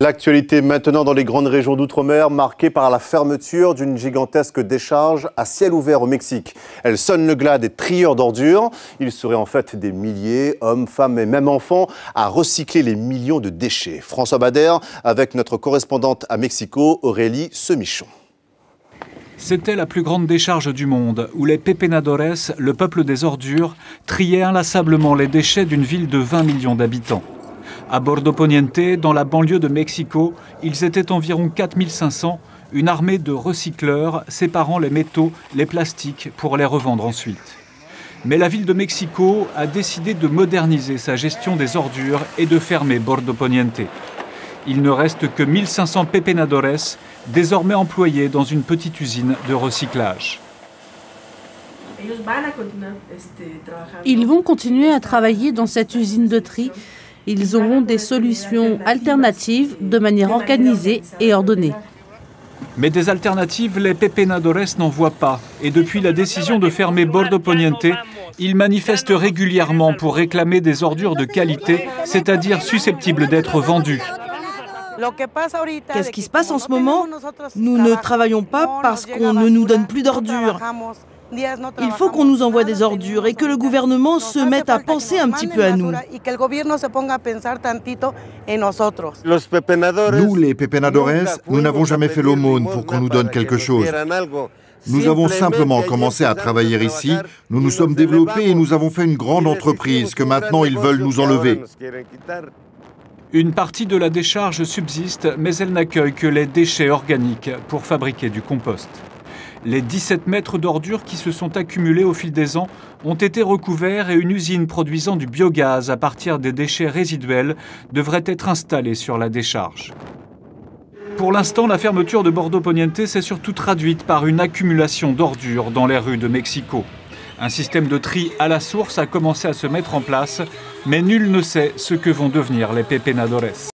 L'actualité maintenant dans les grandes régions d'outre-mer, marquée par la fermeture d'une gigantesque décharge à ciel ouvert au Mexique. Elle sonne le glas des trieurs d'ordures. Il serait en fait des milliers, hommes, femmes et même enfants, à recycler les millions de déchets. François Bader avec notre correspondante à Mexico, Aurélie Semichon. C'était la plus grande décharge du monde, où les pepenadores, le peuple des ordures, triaient inlassablement les déchets d'une ville de 20 millions d'habitants. À Bordo Poniente, dans la banlieue de Mexico, ils étaient environ 4500, une armée de recycleurs séparant les métaux, les plastiques pour les revendre ensuite. Mais la ville de Mexico a décidé de moderniser sa gestion des ordures et de fermer Bordo Poniente. Il ne reste que 1500 pepenadores, désormais employés dans une petite usine de recyclage. Ils vont continuer à travailler dans cette usine de tri. Ils auront des solutions alternatives de manière organisée et ordonnée. Mais des alternatives, les pepenadores n'en voient pas. Et depuis la décision de fermer Bordo Poniente, ils manifestent régulièrement pour réclamer des ordures de qualité, c'est-à-dire susceptibles d'être vendues. Qu'est-ce qui se passe en ce moment? Nous ne travaillons pas parce qu'on ne nous donne plus d'ordures. Il faut qu'on nous envoie des ordures et que le gouvernement se mette à penser un petit peu à nous. Nous, les pepenadores, nous n'avons jamais fait l'aumône pour qu'on nous donne quelque chose. Nous avons simplement commencé à travailler ici, nous nous sommes développés et nous avons fait une grande entreprise que maintenant ils veulent nous enlever. Une partie de la décharge subsiste, mais elle n'accueille que les déchets organiques pour fabriquer du compost. Les 17 mètres d'ordures qui se sont accumulés au fil des ans ont été recouverts et une usine produisant du biogaz à partir des déchets résiduels devrait être installée sur la décharge. Pour l'instant, la fermeture de Bordo Poniente s'est surtout traduite par une accumulation d'ordures dans les rues de Mexico. Un système de tri à la source a commencé à se mettre en place, mais nul ne sait ce que vont devenir les pepenadores.